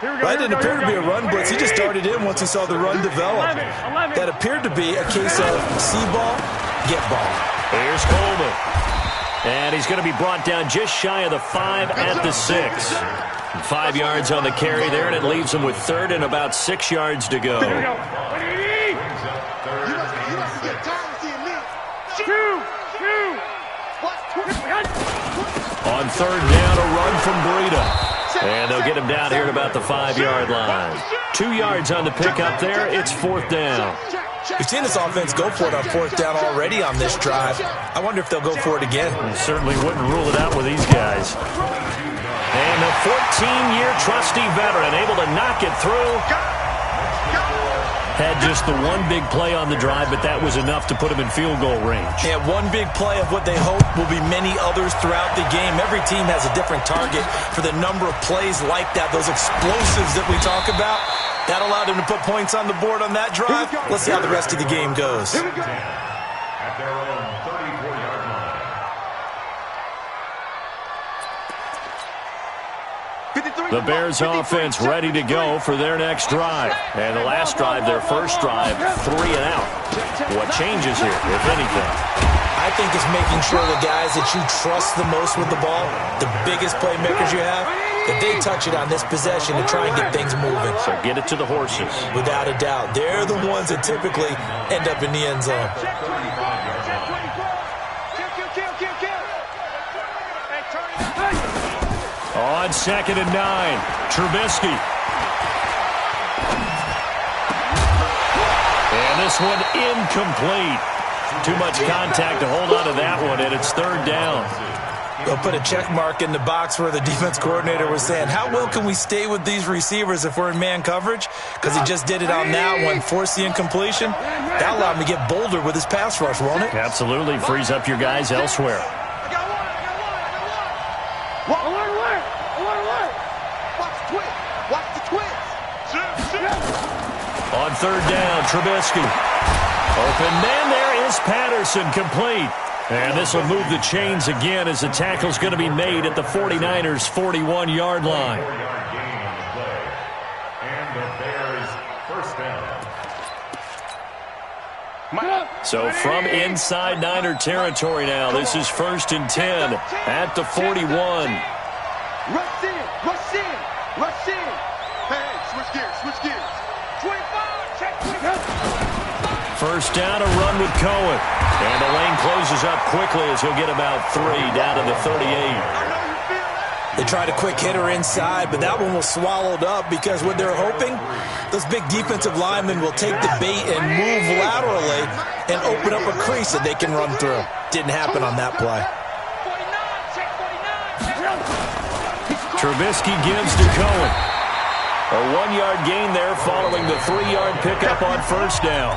That didn't appear to be a run blitz. He just darted in once he saw the run develop. That appeared to be a case of see ball, get ball. Here's Coleman. And he's going to be brought down just shy of the 5 at the 6. 5 yards on the carry there, and it leaves him with third and about 6 yards to go. On third down, a run from Breida. And they'll get him down here at about the 5-yard line. 2 yards on the pickup there. It's fourth down. We've seen this offense go for it on fourth down already on this drive. I wonder if they'll go for it again. Certainly wouldn't rule it out with these guys. And the 14-year trusty veteran able to knock it through. Had just the one big play on the drive, but that was enough to put him in field goal range. Yeah, one big play of what they hope will be many others throughout the game. Every team has a different target for the number of plays like that, those explosives that we talk about. That allowed him to put points on the board on that drive. Let's see how the rest of the game goes. At their own 34-yard line. The Bears offense ready to go for their next drive. And the last drive, their first drive, 3 and out. What changes here, if anything? I think it's making sure the guys that you trust the most with the ball, the biggest playmakers you have, that they touch it on this possession to try and get things moving. So get it to the horses. Without a doubt. They're the ones that typically end up in the end zone. On 2nd and 9, Trubisky. And this one incomplete. Too much contact to hold on to that one, and it's third down. They'll put a check mark in the box where the defense coordinator was saying, how well can we stay with these receivers if we're in man coverage? Because he just did it on that one, forced the incompletion. That allowed him to get bolder with his pass rush, won't it? Absolutely. Frees up your guys elsewhere. On third down, Trubisky. Open man, there is Patterson, complete. And this will move the chains again as the tackle's going to be made at the 49ers' 41-yard line. So from inside Niner territory now, this is 1st and 10 at the 41. Rush in, rush in, rush in. Hey, switch gears. 25, check 25. First down, a run with Cohen. And the lane closes up quickly as he'll get about 3 down to the 38. They tried a quick hitter inside, but that one was swallowed up because what they're hoping, those big defensive linemen will take the bait and move laterally and open up a crease that they can run through. Didn't happen on that play. Trubisky gives to Cohen. A 1-yard gain there following the 3-yard pickup on first down.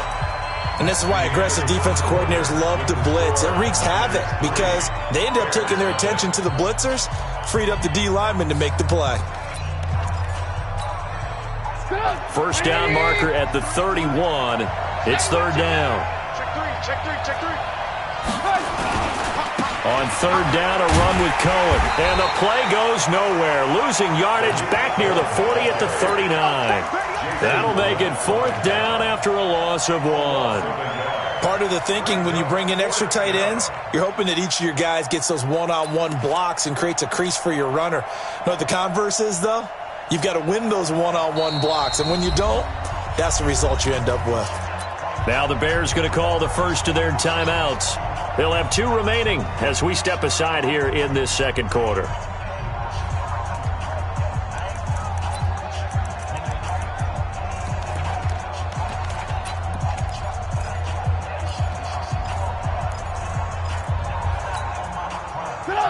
And this is why aggressive defense coordinators love to blitz. It wreaks havoc because they end up taking their attention to the blitzers, freed up the D lineman to make the play. First down marker at the 31. It's third down. Check three. On third down, a run with Cohen. And the play goes nowhere. Losing yardage back near the 40 at the 39. That'll make it fourth down after a loss of 1. Part of the thinking when you bring in extra tight ends, you're hoping that each of your guys gets those one-on-one blocks and creates a crease for your runner. You know what the converse is, though? You've got to win those one-on-one blocks, and when you don't, that's the result you end up with. Now the Bears going to call the first of their timeouts. They'll have 2 remaining as we step aside here in this second quarter.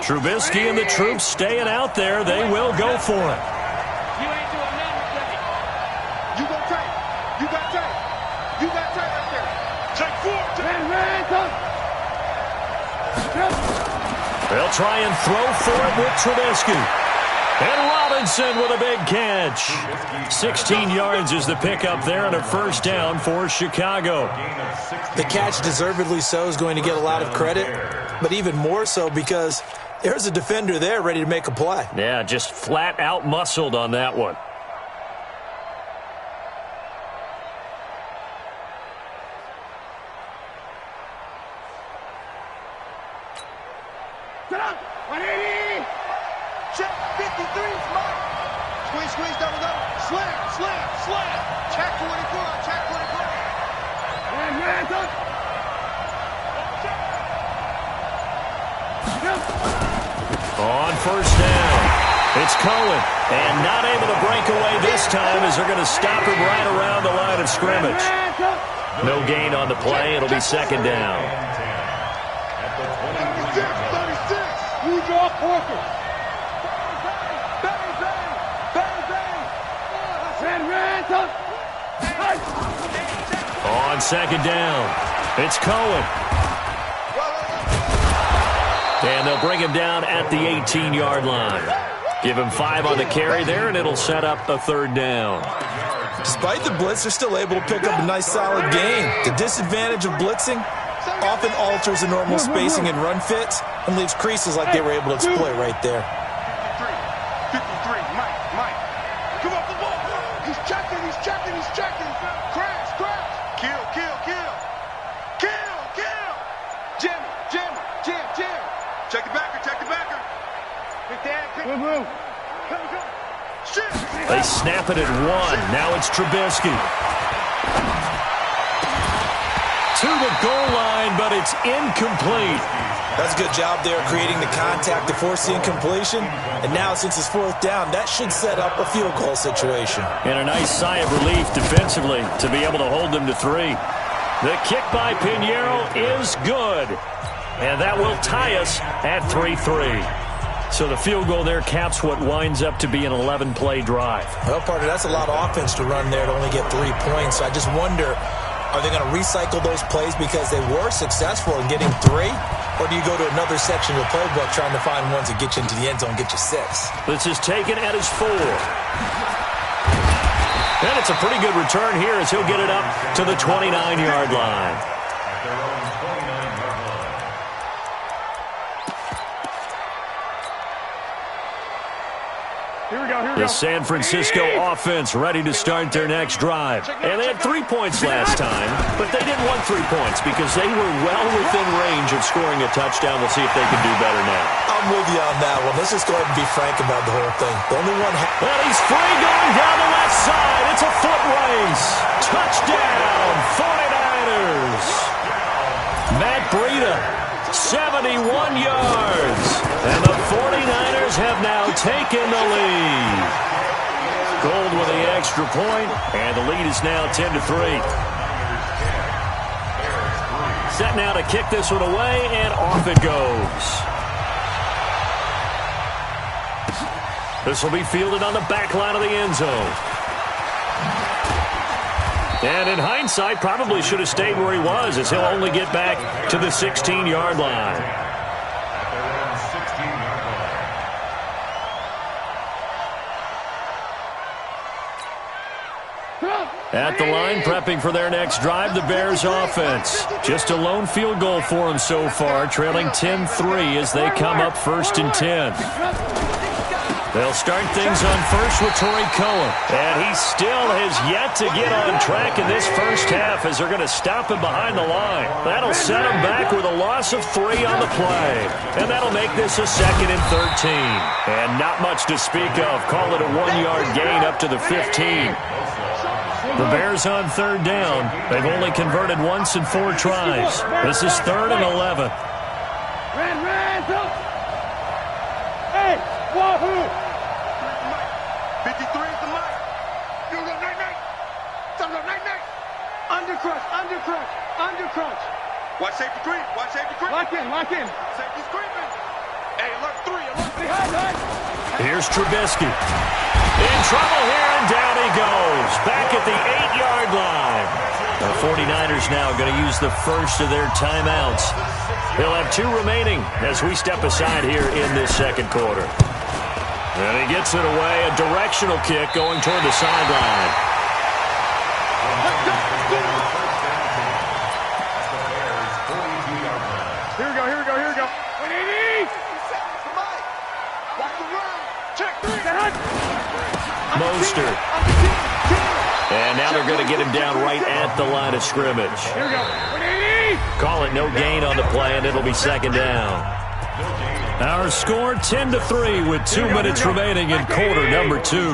Trubisky and the troops staying out there. They will go for it. You ain't doing nothing today. You go tight. You got tight. You got tight right there. Take 4. They'll try and throw for it with Trubisky. And Robinson with a big catch. 16 yards is the pickup there and a first down for Chicago. The catch, deservedly so, is going to get a lot of credit, but even more so because there's a defender there ready to make a play. Yeah, just flat out muscled on that one. 180. Check. 53 is mine. Squeeze, double. Slam. Check 24. Hands up. On first down, it's Cohen. And not able to break away this time as they're going to stop him right around the line of scrimmage. No gain on the play. It'll be second down. 36. You draw quarter. On second down, it's Cohen. And they'll bring him down at the 18-yard line. Give him 5 on the carry there, and it'll set up a third down. Despite the blitz, they're still able to pick up a nice, solid gain. The disadvantage of blitzing often alters the normal spacing and run fits and leaves creases like they were able to exploit right there. 53, Mike. Come up the ball. He's checking. Crash. Kill. Jam. Check the backer. Move. They snap it at 1. Now it's Trubisky. To the goal line, but it's incomplete. That's a good job there creating the contact to force the incompletion. And now, since it's fourth down, that should set up a field goal situation. And a nice sigh of relief defensively to be able to hold them to 3. The kick by Pinheiro is good. And that will tie us at 3-3. So the field goal there caps what winds up to be an 11-play drive. Well, partner, that's a lot of offense to run there to only get 3 points. So I just wonder, are they going to recycle those plays because they were successful in getting 3? Or do you go to another section of the playbook trying to find ones that get you into the end zone, get you 6? This is taken at his 4. And it's a pretty good return here as he'll get it up to the 29-yard line. The San Francisco offense ready to start their next drive. And they had 3 points last time, but they didn't want 3 points because they were well within range of scoring a touchdown. We'll see if they can do better now. I'm with you on that one. Let's just go ahead and be frank about the whole thing. The only one... Well, he's free going down the left side. It's a foot race. Touchdown, 49ers. Matt Breida, 71 yards. And the 49ers have now taken the lead. Gold with the extra point, and the lead is now 10-3. Set now to kick this one away, and off it goes. This will be fielded on the back line of the end zone. And in hindsight, probably should have stayed where he was, as he'll only get back to the 16-yard line. At the line, prepping for their next drive, the Bears offense. Just a lone field goal for them so far, trailing 10-3 as they come up 1st and 10. They'll start things on first with Torrey Cohen. And he still has yet to get on track in this first half as they're going to stop him behind the line. That'll set him back with a loss of 3 on the play. And that'll make this a 2nd and 13. And not much to speak of. Call it a 1-yard gain up to the 15. The Bears on 3rd down. They've only converted once in 4 tries. This is 3rd and 11. Hey, wahoo! 53 is the line. You go night. Undercrunch. Watch safety creep. Lock in. Safety's creeping. Hey, alert 3. Behind. Here's Trubisky. In trouble here, and down he goes. Back at the 8-yard line. The 49ers now going to use the first of their timeouts. They'll have 2 remaining as we step aside here in this second quarter. And he gets it away, a directional kick going toward the sideline. Here we go. 180! Watch the run. Check 3. Mostert. And now they're going to get him down right at the line of scrimmage. Here we go. 180! Call it no gain on the play, and it'll be 2nd down. Our score 10-3 with 2 minutes remaining in quarter number 2.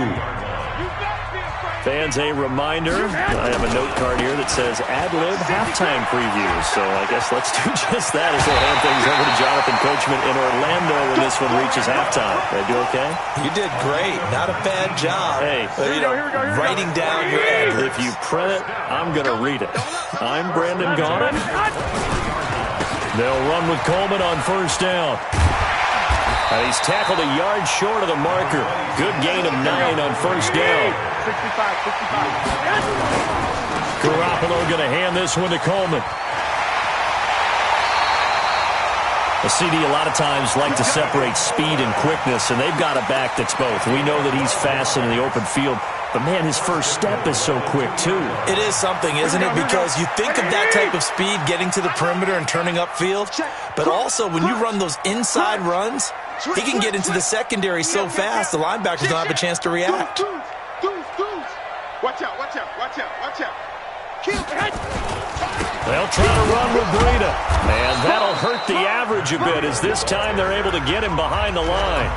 Fans, a reminder, I have a note card here that says ad-lib halftime preview. So I guess let's do just that as we'll hand things over to Jonathan Coachman in Orlando when this one reaches halftime. Did I do okay? You did great. Not a bad job. Hey, writing down your ad-libs. If you print it, I'm going to read it. I'm Brandon Gaudin. They'll run with Coleman on first down. And he's tackled a yard short of the marker. Good gain of 9 on first down. 65. Garoppolo going to hand this one to Coleman. The CD a lot of times like to separate speed and quickness, and they've got a back that's both. We know that he's fast in the open field, but, man, his first step is so quick, too. It is something, isn't it? Because you think of that type of speed getting to the perimeter and turning upfield, but also when you run those inside runs, he can get into the secondary so fast the linebackers don't have a chance to react. Watch out. They'll try to run with Breida, and that'll hurt the average a bit as this time they're able to get him behind the line.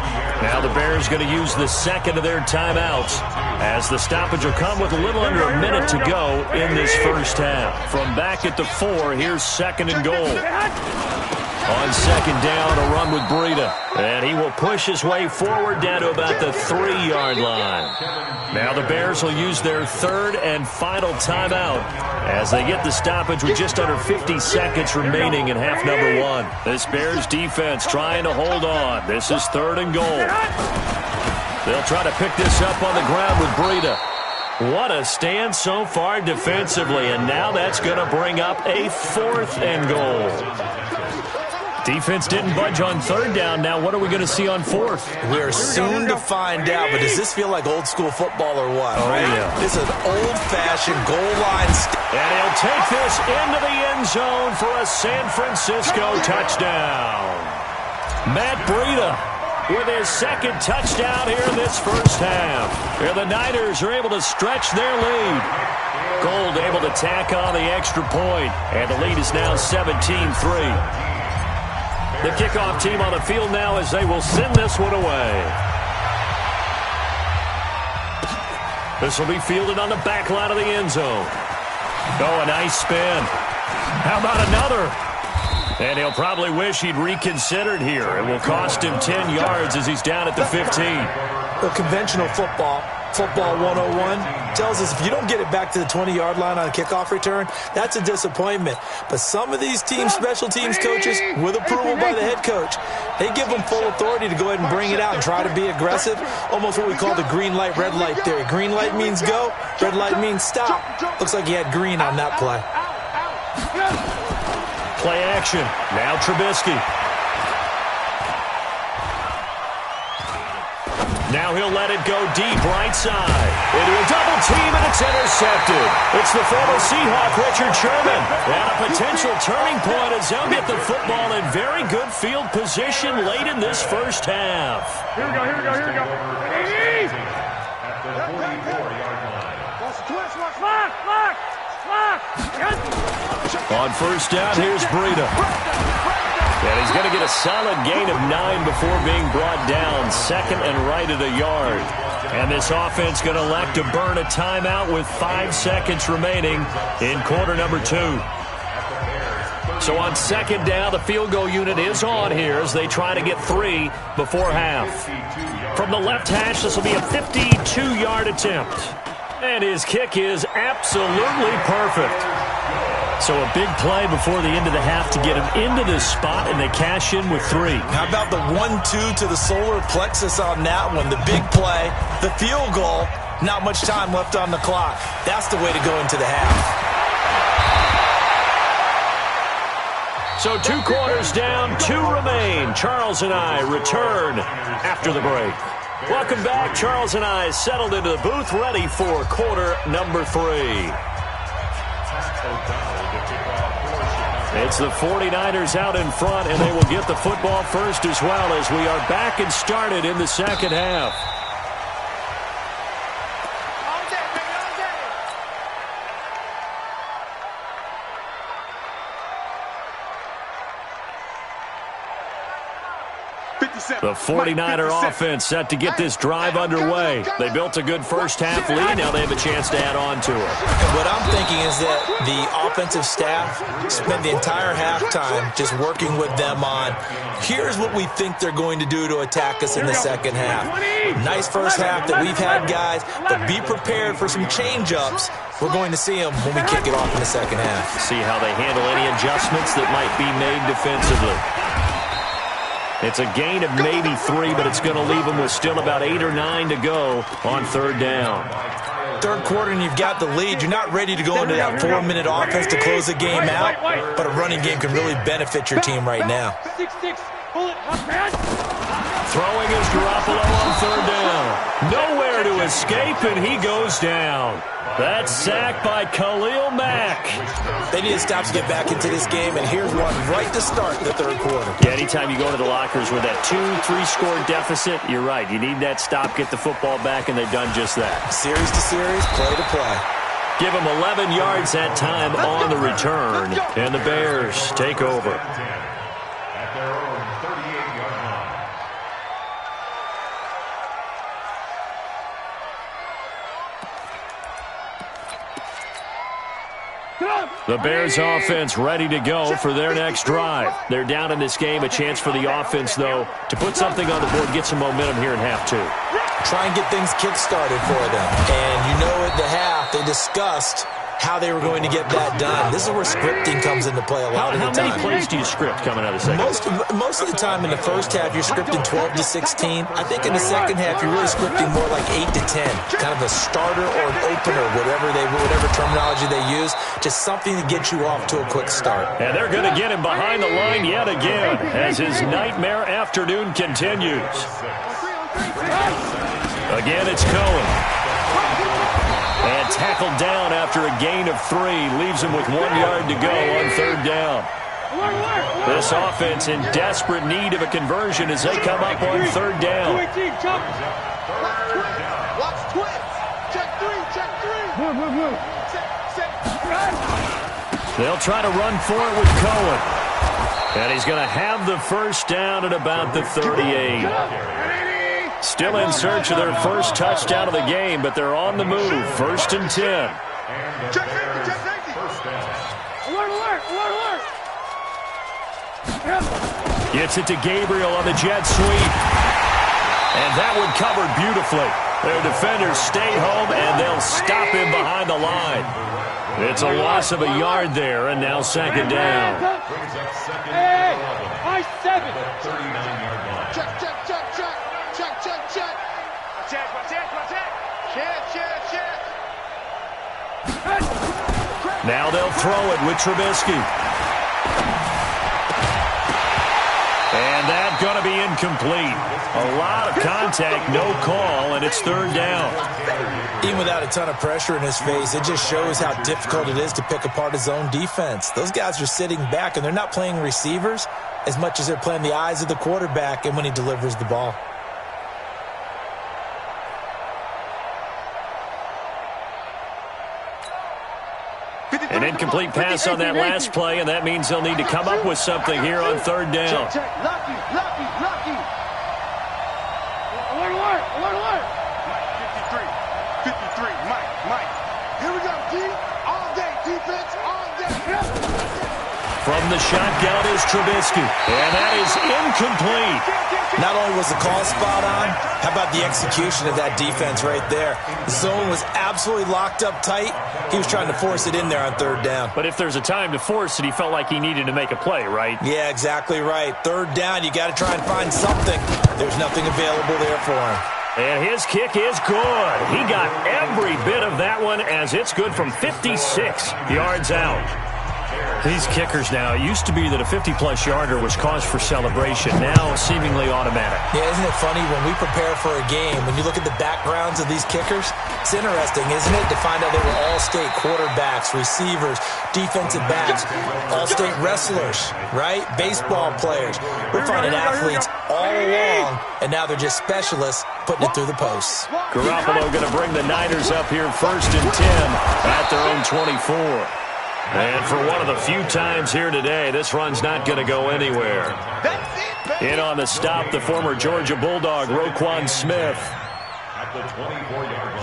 Now the Bears going to use the second of their timeouts as the stoppage will come with a little under a minute to go in this first half. From back at the 4, here's second and goal. On second down, a run with Breida. And he will push his way forward down to about the 3-yard line. Now the Bears will use their third and final timeout as they get the stoppage with just under 50 seconds remaining in half number 1. This Bears defense trying to hold on. This is third and goal. They'll try to pick this up on the ground with Breida. What a stand so far defensively, and now that's going to bring up a 4th and goal. Defense didn't budge on third down. Now what are we going to see on 4th? We're soon to find out, but does this feel like old school football or what? Oh, yeah. This is an old-fashioned goal line. And he'll take this into the end zone for a San Francisco touchdown. Matt Breida with his second touchdown here in this first half. Here the Niners are able to stretch their lead. Gold able to tack on the extra point, and the lead is now 17-3. The kickoff team on the field now as they will send this one away. This will be fielded on the back line of the end zone. Oh, a nice spin. How about another? And he'll probably wish he'd reconsidered here. It will cost him 10 yards as he's down at the 15. Well, conventional football 101, tells us if you don't get it back to the 20-yard line on a kickoff return, that's a disappointment. But some of these teams, special teams coaches, with approval by the head coach, they give them full authority to go ahead and bring it out and try to be aggressive, almost what we call the green light, red light theory. Green light means go, red light means stop. Looks like he had green on that play. Play action. Now Trubisky. Now he'll let it go deep right side. Into a double team, and it's intercepted. It's the former Seahawk, Richard Sherman. And a potential turning point as they'll get the football in very good field position late in this first half. Here we go. Hey! At the 44-yard line. On first down, here's Breida. And he's going to get a solid gain of 9 before being brought down. Second and right at a yard. And this offense going to elect to burn a timeout with 5 seconds remaining in quarter number 2. So on second down, the field goal unit is on here as they try to get 3 before half. From the left hash, this will be a 52-yard attempt. And his kick is absolutely perfect. So a big play before the end of the half to get him into this spot, and they cash in with 3. How about the 1-2 to the solar plexus on that one? The big play, the field goal, not much time left on the clock. That's the way to go into the half. So 2 quarters down, 2 remain. Charles and I return after the break. Welcome back. Charles and I settled into the booth, ready for quarter number 3. It's the 49ers out in front, and they will get the football first as well as we are back and started in the second half. The 49er offense set to get this drive underway. They built a good first-half lead. Now they have a chance to add on to it. What I'm thinking is that the offensive staff spent the entire halftime just working with them on, here's what we think they're going to do to attack us in the second half. Nice first half that we've had, guys, but be prepared for some change-ups. We're going to see them when we kick it off in the second half. See how they handle any adjustments that might be made defensively. It's a gain of maybe 3, but it's going to leave them with still about 8 or 9 to go on third down. Third quarter and you've got the lead. You're not ready to go into that 4-minute offense to close the game out, but a running game can really benefit your team right now. Throwing is Garoppolo on third down. Nowhere to escape, and he goes down. That's sacked by Khalil Mack. They need to stop to get back into this game, and here's one right to start the third quarter. Yeah, anytime you go into the lockers with that 2-3 score deficit, you're right. You need that stop, get the football back, and they've done just that. Series to series, play to play. Give them 11 yards that time on the return, and the Bears take over. At their own 38-yard line. The Bears offense ready to go for their next drive. They're down in this game. A chance for the offense, though, to put something on the board, get some momentum here in half 2. Try and get things kick-started for them. And you know at the half, they discussed how they were going to get that done. This is where scripting comes into play a lot of the time. How many plays do you script coming out of the second half? Most of the time in the first half, you're scripting 12 to 16. I think in the second half, you're really scripting more like 8 to 10. Kind of a starter or an opener, whatever terminology they use. Just something to get you off to a quick start. And they're going to get him behind the line yet again as his nightmare afternoon continues. Again, it's Cohen. And tackled down after a gain of 3. Leaves him with 1 yard to go on third down. This offense in desperate need of a conversion as they come up on third down. Watch twins. Check 3, check 3. Move. They'll try to run for it with Cohen. And he's going to have the first down at about the 38. Still in search of their first touchdown of the game, but they're on the move. First and 10. Check safety. First down. Alert. Gets it to Gabriel on the jet sweep. And that one covered beautifully. Their defenders stay home, and they'll stop him behind the line. It's a loss of a yard there, and now second down. Brings up second and 11. I 7. 39-yard line. Check. Now they'll throw it with Trubisky. And that's going to be incomplete. A lot of contact, no call, and it's third down. Even without a ton of pressure in his face, it just shows how difficult it is to pick apart his own defense. Those guys are sitting back, and they're not playing receivers as much as they're playing the eyes of the quarterback and when he delivers the ball. An incomplete pass on that last play, and that means they'll need to come up with something here on third down. Check. Lucky. Alert. 53. Mike. Here we go, D. All day defense, all day. From the shotgun is Trubisky, and that is incomplete. Not only was the call spot on, how about the execution of that defense right there? The zone was absolutely locked up tight. He was trying to force it in there on third down. But if there's a time to force it, he felt like he needed to make a play, right? Yeah, exactly right. Third down, you got to try and find something. There's nothing available there for him. And his kick is good. He got every bit of that one as it's good from 56 yards out. These kickers now, it used to be that a 50-plus yarder was cause for celebration. Now, seemingly automatic. Yeah, isn't it funny when we prepare for a game, when you look at the backgrounds of these kickers, it's interesting, isn't it, to find out they were all-state quarterbacks, receivers, defensive backs, all-state wrestlers, right? Baseball players. We're finding athletes all along, and now they're just specialists putting it through the posts. Garoppolo going to bring the Niners up here first and 10 at their own 24. And for one of the few times here today, this run's not going to go anywhere. In on the stop, the former Georgia Bulldog, Roquan Smith.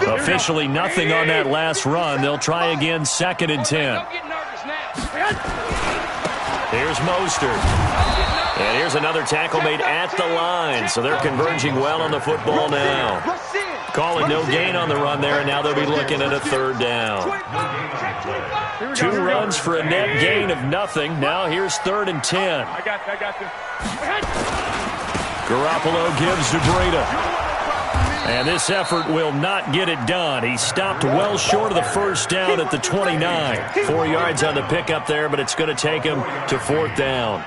Officially nothing on that last run. They'll try again, 2nd and 10. Here's Mostert. And here's another tackle made at the line. So they're converging well on the football now. Calling no gain on the run there, and now they'll be looking at a 3rd down. 2 runs for a net gain of nothing. Now here's 3rd and 10. I got this. Garoppolo gives to Breida. And this effort will not get it done. He stopped well short of the 1st down at the 29. 4 yards on the pickup there, but it's going to take him to 4th down.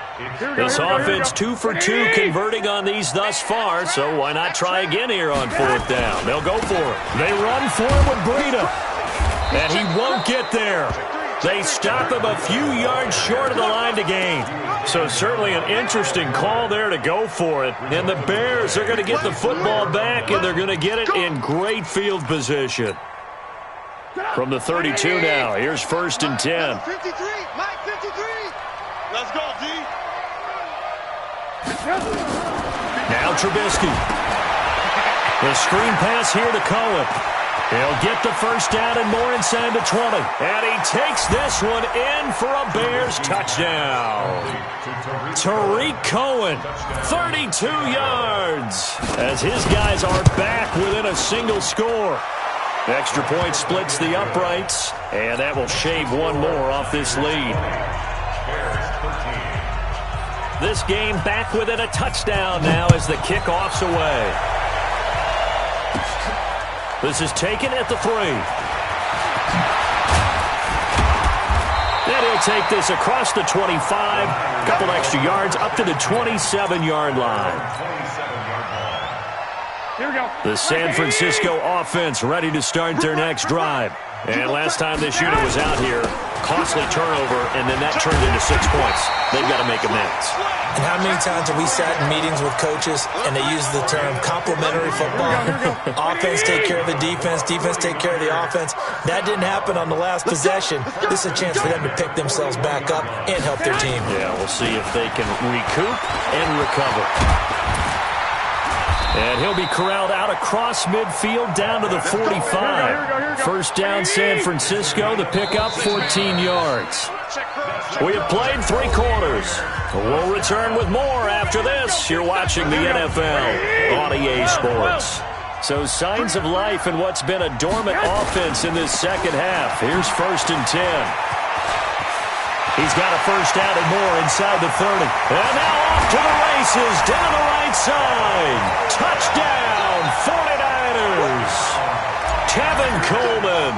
This offense 2 for 2 converting on these thus far, so why not try again here on 4th down? They'll go for it. They run for him with Breida. And he won't get there. They stop him a few yards short of the line to gain. So certainly an interesting call there to go for it. And the Bears are going to get the football back, and they're going to get it in great field position. From the 32 now, here's 1st and 10. 53, Mike 53. Let's go, D. Now Trubisky. The screen pass here to Cohen. He'll get the 1st down and more inside the 20. And he takes this one in for a Bears touchdown. Tariq Cohen, 32 yards. As his guys are back within a single score. Extra point splits the uprights, and that will shave one more off this lead. This game back within a touchdown now as the kickoff's away. This is taken at the 3. And he'll take this across the 25. A couple extra yards up to the 27-yard line. Here we go. The San Francisco offense ready to start their next drive. And last time this unit was out here, costly turnover, and then that turned into 6 points. They've got to make amends. And how many times have we sat in meetings with coaches and they use the term complementary football? Offense take care of the defense, defense take care of the offense. That didn't happen on the last possession. This is a chance for them to pick themselves back up and help their team. Yeah, we'll see if they can recoup and recover. And he'll be corralled out across midfield down to the 45. 1st down San Francisco, the pickup 14 yards. We have played 3 quarters. We'll return with more after this. You're watching the NFL on EA Sports. So signs of life in what's been a dormant offense in this second half. Here's 1st and 10. He's got a 1st down and more inside the 30. And now off to the races down the right side. Touchdown, 49ers. Tevin Coleman,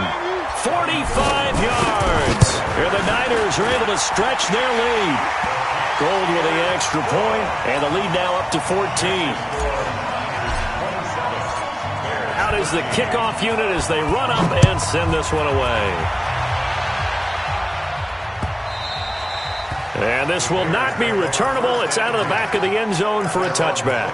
45 yards. And the Niners are able to stretch their lead. Gold with the extra point, and the lead now up to 14. Out is the kickoff unit as they run up and send this one away. And this will not be returnable. It's out of the back of the end zone for a touchback.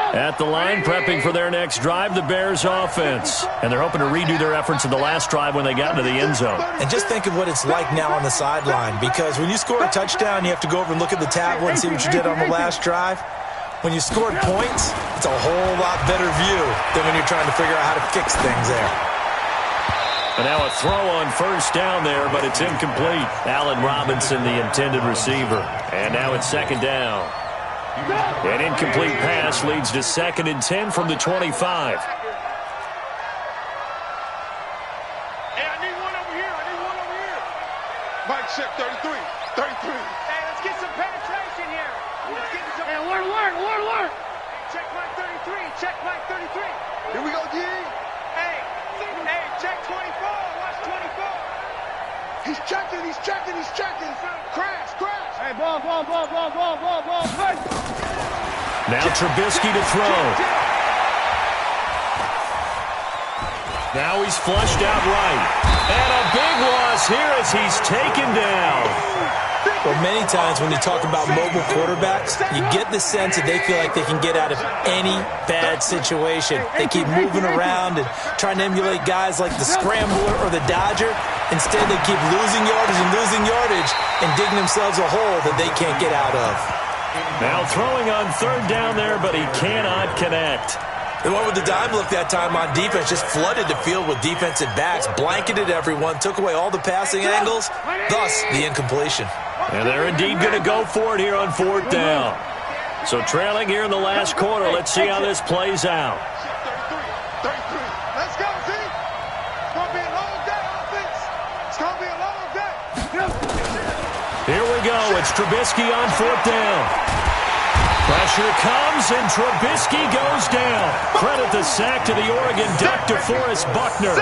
At the line, prepping for their next drive, the Bears offense. And they're hoping to redo their efforts in the last drive when they got into the end zone. And just think of what it's like now on the sideline, because when you score a touchdown, you have to go over and look at the tablet and see what you did on the last drive. When you scored points, it's a whole lot better view than when you're trying to figure out how to fix things there. And now a throw on 1st down there, but it's incomplete. Allen Robinson, the intended receiver. And now it's 2nd down. An incomplete pass leads to 2nd and 10 from the 25. Hey, I need one over here. Mike, check 33. 33. Hey, let's get some penetration here. Let's get some. Hey, alert. Check Mike 33. Check Mike 33. Here we go, G. Hey, check 24. Watch 24. He's checking. Crash. Hey, ball. Hey. Now Trubisky to throw. Now he's flushed out right. And a big loss here as he's taken down. Well, many times when you talk about mobile quarterbacks, you get the sense that they feel like they can get out of any bad situation. They keep moving around and trying to emulate guys like the Scrambler or the Dodger. Instead, they keep losing yardage and digging themselves a hole that they can't get out of. Now throwing on third down there, but he cannot connect. The one with the dime look that time on defense just flooded the field with defensive backs, blanketed everyone, took away all the passing angles, thus the incompletion. And they're indeed going to go for it here on fourth down. So trailing here in the last quarter, let's see how this plays out. 33. Let's go, team. It's going to be a long day, offense. It's going to be a long day. Here we go. It's Trubisky on fourth down. Pressure comes, and Trubisky goes down. Credit the sack to the Oregon Duck, DeForest Buckner.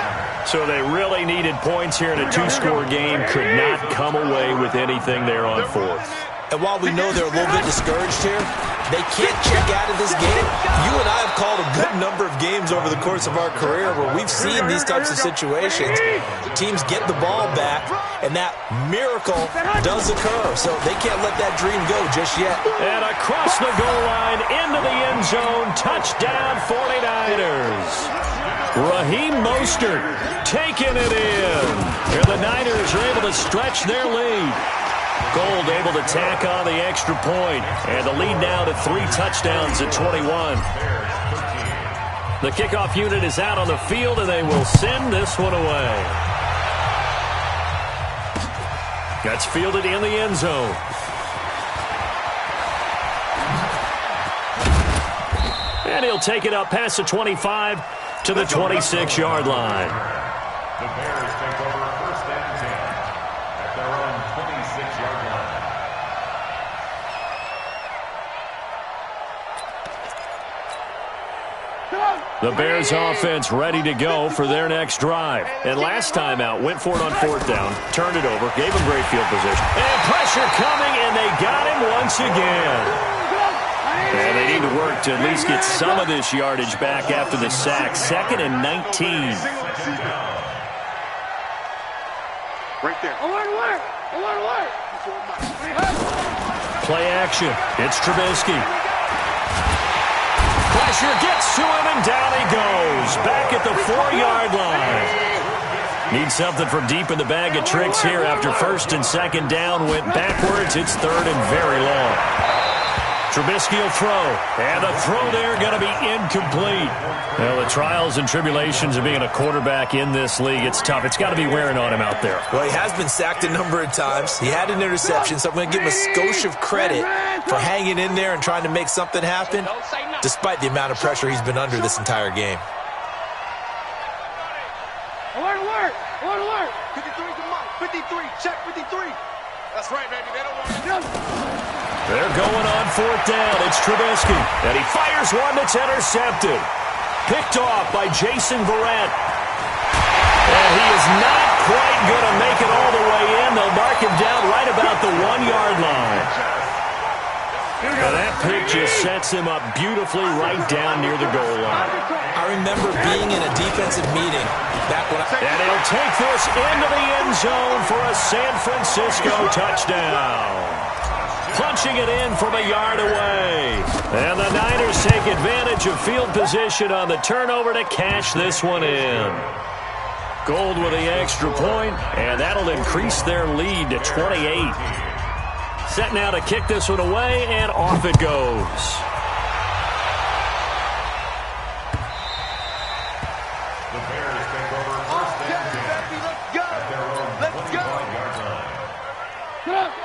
So they really needed points here in a two-score game. Could not come away with anything there on fourth. And while we know they're a little bit discouraged here, they can't check out of this game. You and I have called a good number of games over the course of our career where we've seen these types of situations. Teams get the ball back, and that miracle does occur. So they can't let that dream go just yet. And across the goal line, into the end zone, touchdown 49ers. Raheem Mostert taking it in. And the Niners are able to stretch their lead. Gold able to tack on the extra point. And the lead now to 3 touchdowns at 21. The kickoff unit is out on the field, and they will send this one away. That's fielded in the end zone. And he'll take it up past the 25 to the 26-yard line. The Bears take over first and 10 at their own 26-yard line. The Bears offense ready to go for their next drive. And last time out, went for it on fourth down, turned it over, gave him great field position. And pressure coming, and they got him once again. And they need to work to at least get some of this yardage back after the sack. 2nd and 19. Right there. Play action. It's Trubisky. Pressure gets to him, and down he goes. Back at the 4-yard line. Need something from deep in the bag of tricks here after first and second down went backwards. It's third and very long. Trubisky will throw, and the throw there going to be incomplete. Well, the trials and tribulations of being a quarterback in this league, it's tough. It's got to be wearing on him out there. Well, he has been sacked a number of times. He had an interception, so I'm going to give him a skosh of credit for hanging in there and trying to make something happen, despite the amount of pressure he's been under this entire game. Alert! 53 to Mike. 53. Check 53. That's right, baby. They don't want to. They're going on fourth down. It's Trubisky. And he fires one that's intercepted. Picked off by Jason Verrett. And he is not quite going to make it all the way in. They'll mark him down right about the 1-yard line. And that pick just sets him up beautifully right down near the goal line. I remember being in a defensive meeting back when And he'll take this into the end zone for a San Francisco touchdown. Punching it in from a yard away. And the Niners take advantage of field position on the turnover to cash this one in. Gold with the extra point, and that'll increase their lead to 28. Set now to kick this one away, and off it goes. The Bears take over first and 10 at their own 25-yard line.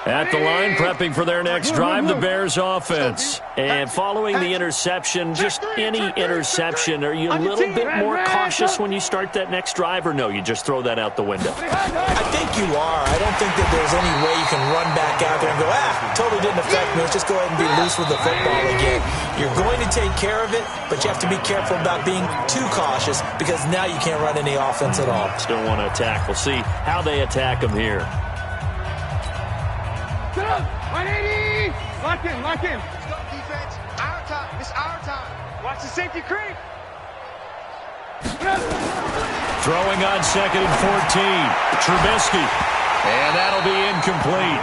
At the line, prepping for their next drive, the Bears offense. And following the interception, just any interception, are you a little bit more cautious when you start that next drive, or no, you just throw that out the window? I think you are. I don't think that there's any way you can run back out there and go, totally didn't affect me. Let's just go ahead and be loose with the football again. You're going to take care of it, but you have to be careful about being too cautious because now you can't run any offense at all. Still want to attack. We'll see how they attack them here. 180! Lock in! Let's go, defense. Our top. Watch the safety creep. Throwing on 2nd and 14. Trubisky. And that'll be incomplete.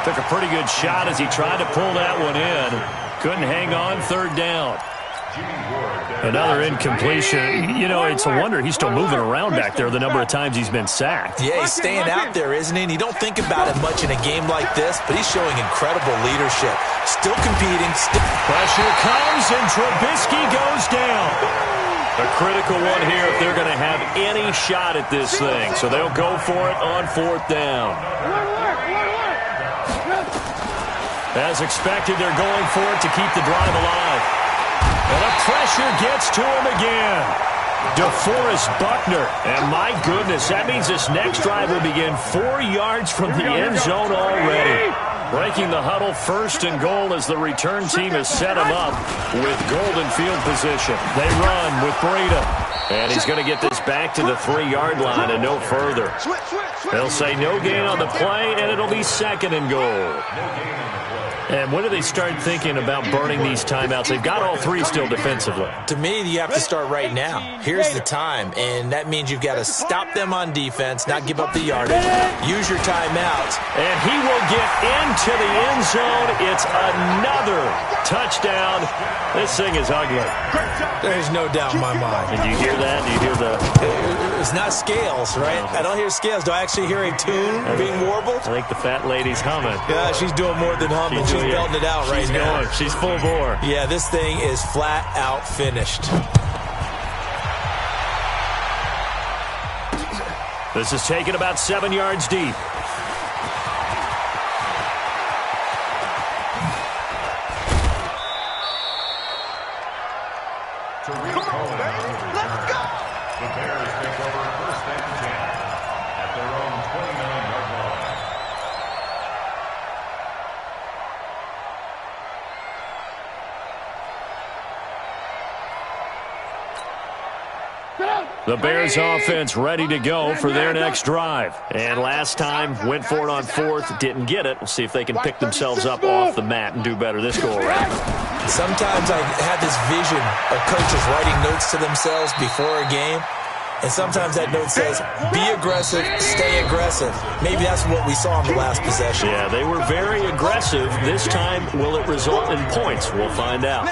Took a pretty good shot as he tried to pull that one in. Couldn't hang on 3rd down. Another incompletion. You know, it's a wonder he's still moving around back there the number of times he's been sacked. Yeah, he's staying out there, isn't he? And you don't think about it much in a game like this, but he's showing incredible leadership. Still competing. Pressure comes, and Trubisky goes down. A critical one here if they're going to have any shot at this thing. So they'll go for it on 4th down. As expected, they're going for it to keep the drive alive. And the pressure gets to him again. DeForest Buckner. And my goodness, that means this next drive will begin 4 yards from the end zone already. Breaking the huddle, 1st and goal as the return team has set him up with golden field position. They run with Breida. And he's going to get this back to the 3-yard line and no further. They'll say no gain on the play, and it'll be 2nd and goal. And when do they start thinking about burning these timeouts? They've got all 3 still defensively. To me, you have to start right now. Here's the time, and that means you've got to stop them on defense, not give up the yardage, use your timeouts. And he will get into the end zone. It's another touchdown. This thing is ugly. There's no doubt in my mind. And do you hear that? Do you hear the... It's not scales, right? I don't hear scales. Do I actually hear a tune being warbled? I think the fat lady's humming. Yeah, she's doing more than humming. She's belting it out right now. She's full bore. Yeah, this thing is flat out finished. This is taken about 7 yards deep. The Bears take over 1st and 10 at their own 29-yard line. The Bears offense ready to go for their next drive. And last time, went for it on 4th, didn't get it. We'll see if they can pick themselves up off the mat and do better this go-around. Sometimes I have this vision of coaches writing notes to themselves before a game. And sometimes that note says, be aggressive, stay aggressive. Maybe that's what we saw in the last possession. Yeah, they were very aggressive. This time, will it result in points? We'll find out.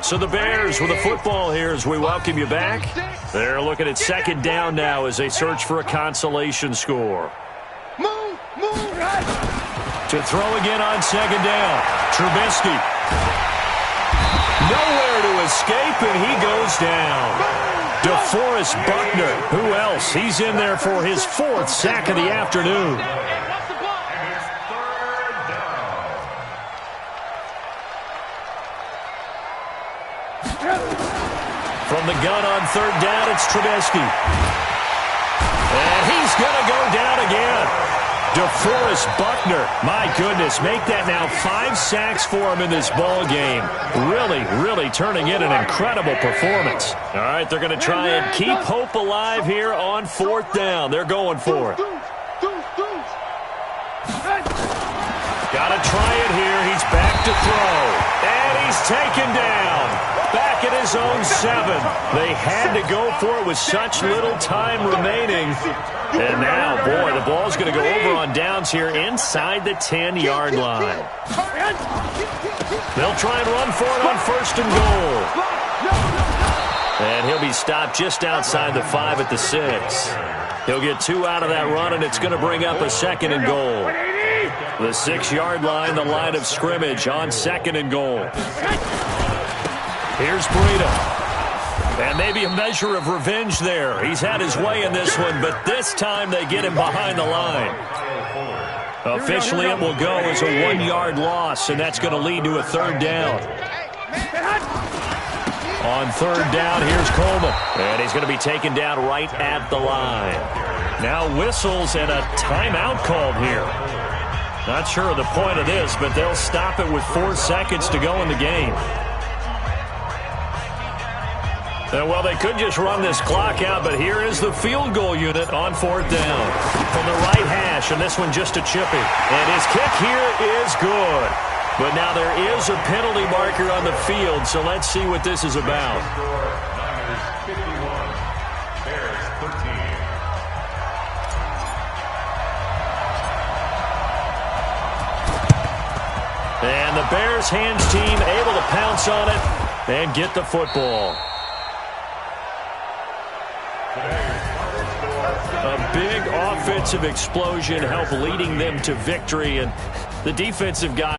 So the Bears with the football here as we welcome you back. They're looking at 2nd down now as they search for a consolation score. To throw again on 2nd down. Trubisky. Nowhere to escape, and he goes down. DeForest Buckner. Who else? He's in there for his 4th sack of the afternoon. From the gun on 3rd down, it's Trubisky. And he's going to go down again. DeForest Buckner. My goodness, make that now 5 sacks for him in this ball game. Really turning in an incredible performance. All right, they're going to try and keep hope alive here on 4th down. They're going for it. Got to try it here. He's back to throw. And he's taken down. Back at his own 7. They had to go for it with such little time remaining. And now, boy, the ball's going to go over on downs here inside the 10-yard line. They'll try and run for it on 1st and goal. And he'll be stopped just outside the 5 at the 6. He'll get 2 out of that run, and it's going to bring up a 2nd and goal. The 6-yard line, the line of scrimmage on 2nd and goal. Here's Breida. And maybe a measure of revenge there. He's had his way in this one, but this time they get him behind the line. Officially, it will go as a 1-yard loss, and that's going to lead to a 3rd down. On 3rd down, here's Coleman. And he's going to be taken down right at the line. Now whistles and a timeout called here. Not sure of the point of this, but they'll stop it with 4 seconds to go in the game. Well, they could just run this clock out, but here is the field goal unit on 4th down. From the right hash, and this one just a chippy. And his kick here is good. But now there is a penalty marker on the field, so let's see what this is about. Niners 51, Bears 13. And the Bears hands team able to pounce on it and get the football. A big offensive explosion helped leading them to victory, and the defensive guy